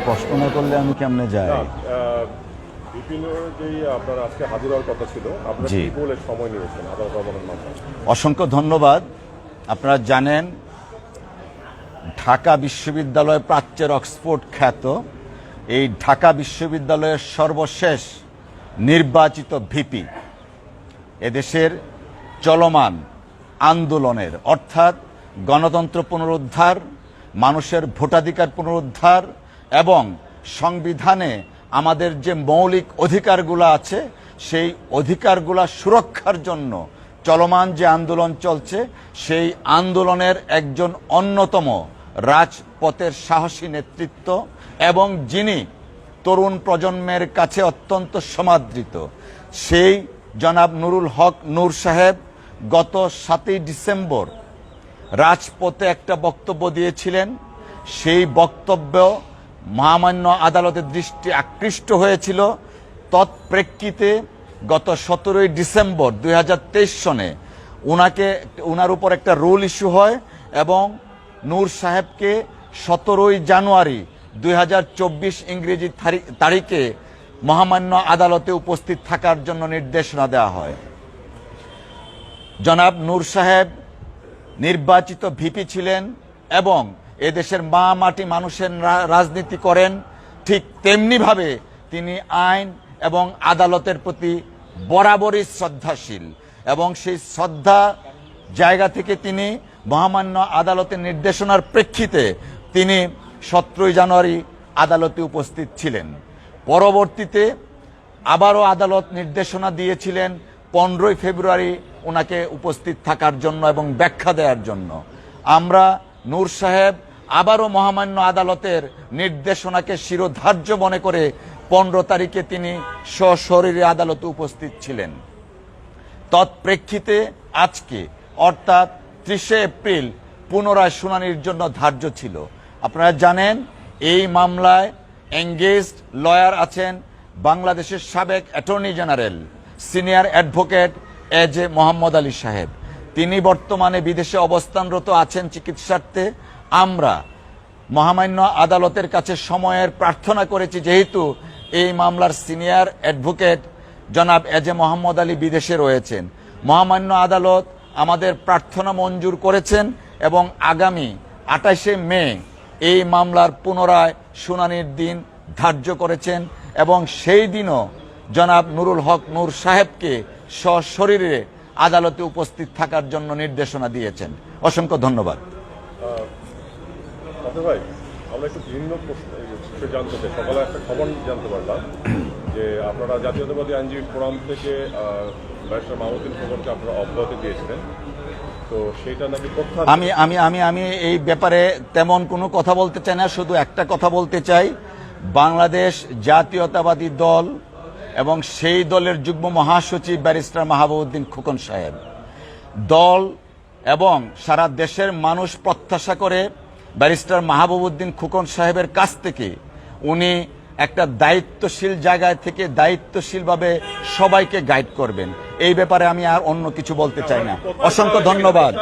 প্রশ্ন না করলে আমি কেমনে যাই? অসংখ্য ধন্যবাদ। আপনারা জানেন ঢাকা বিশ্ববিদ্যালয় প্রাচ্যের অক্সফোর্ড খ্যাত এই ঢাকা বিশ্ববিদ্যালয়ের সর্বশেষ নির্বাচিত ভিপি এদেশের চলমান আন্দোলনের অর্থাৎ গণতন্ত্র পুনরুদ্ধার, মানুষের ভোটাধিকার পুনরুদ্ধার এবং সংবিধানে আমাদের যে মৌলিক অধিকারগুলো আছে সেই অধিকারগুলা সুরক্ষার জন্য চলমান যে আন্দোলন চলছে সেই আন্দোলনের একজন অন্যতম রাজপথের সাহসী নেতৃত্ব এবং যিনি তরুণ প্রজন্মের কাছে অত্যন্ত সমাদৃত সেই জনাব নুরুল হক নূর সাহেব গত 7ই ডিসেম্বর রাজপথে একটা বক্তব্য দিয়েছিলেন। সেই বক্তব্য মহামান্য আদালতের দৃষ্টি আকৃষ্ট হয়েছিল। তৎপ্রেক্ষিতে গত 17ই ডিসেম্বর 2023 সনে ওনার উপর একটা রুল ইস্যু হয় এবং নূর সাহেবকে 17ই জানুয়ারি 2024 ইংরেজি তারিখে মহামান্য আদালতে উপস্থিত থাকার জন্য নির্দেশনা দেওয়া হয়। জনাব নূর সাহেব নির্বাচিত ভিপি ছিলেন এবং এদেশের মা মাটি মানুষের রাজনীতি করেন, ঠিক তেমনিভাবে তিনি আইন এবং আদালতের প্রতি বরাবরই শ্রদ্ধাশীল এবং সেই শ্রদ্ধা জায়গা থেকে তিনি মহামান্য আদালতের নির্দেশনার প্রেক্ষিতে তিনি 17ই জানুয়ারি আদালতে উপস্থিত ছিলেন। পরবর্তীতে আবারও আদালত নির্দেশনা দিয়েছিলেন 15ই ফেব্রুয়ারি ওনাকে উপস্থিত থাকার জন্য এবং ব্যাখ্যা দেওয়ার জন্য। আমরা নূর সাহেব আবারও মহামান্য আদালতের নির্দেশনাকে শিরোধার্য মনে করে 15 তারিখে তিনি সশরীরে আদালতে উপস্থিত ছিলেন। তৎপ্রেক্ষিতে আজকে অর্থাৎ 30শে এপ্রিল পুনরায় শুনানির জন্য ধার্য ছিল। আপনারা জানেন এই মামলায় এঙ্গেজড লয়ার আছেন বাংলাদেশের সাবেক অ্যাটর্নি জেনারেল সিনিয়র অ্যাডভোকেট এজে মোহাম্মদ আলী সাহেব। তিনি বর্তমানে বিদেশে অবস্থানরত আছেন চিকিৎসার্থে। আমরা মহামান্য আদালতের কাছে সময়ের প্রার্থনা করেছি, যেহেতু এই মামলার সিনিয়র অ্যাডভোকেট জনাব এজে মোহাম্মদ আলী বিদেশে রয়েছেন। মহামান্য আদালত আমাদের প্রার্থনা মঞ্জুর করেছেন এবং আগামী 28শে মে এই মামলার পুনরায় শুনানির দিন ধার্য করেছেন এবং সেই দিনও জনাব নুরুল হক নূর সাহেবকে সশরীরে আদালতে উপস্থিত থাকার জন্য নির্দেশনা দিয়েছেন। অসংখ্য ধন্যবাদ। ভাই, আমরা একটু ভিন্ন জানতে চাই। সকালে একটা খবর জানতে পারলাম যে আপনারা জাতীয়তাবাদী আইনজীবী ফোরাম থেকে ব্যারিস্টার মাহমুদুল খবরকে আপনারা অব্যাহতি দিয়েছিলেন, তো সেটা নাকি আমি আমি আমি আমি এই ব্যাপারে তেমন কোনো কথা বলতে চাই না। শুধু একটা কথা বলতে চাই, বাংলাদেশ জাতীয়তাবাদী দল এবং সেই দলের যুগ্ম মহাসচিব ব্যারিস্টার মাহবুবউদ্দিন খোকন সাহেব, দল এবং সারা দেশের মানুষ প্রত্যাশা করে ব্যারিস্টার মাহবুবউদ্দিন খোকন সাহেবের কাছ থেকে উনি একটা দায়িত্বশীল জায়গায় থেকে দায়িত্বশীলভাবে সবাইকে গাইড করবেন। এই ব্যাপারে আমি আর অন্য কিছু বলতে চাই না। অসংখ্য ধন্যবাদ।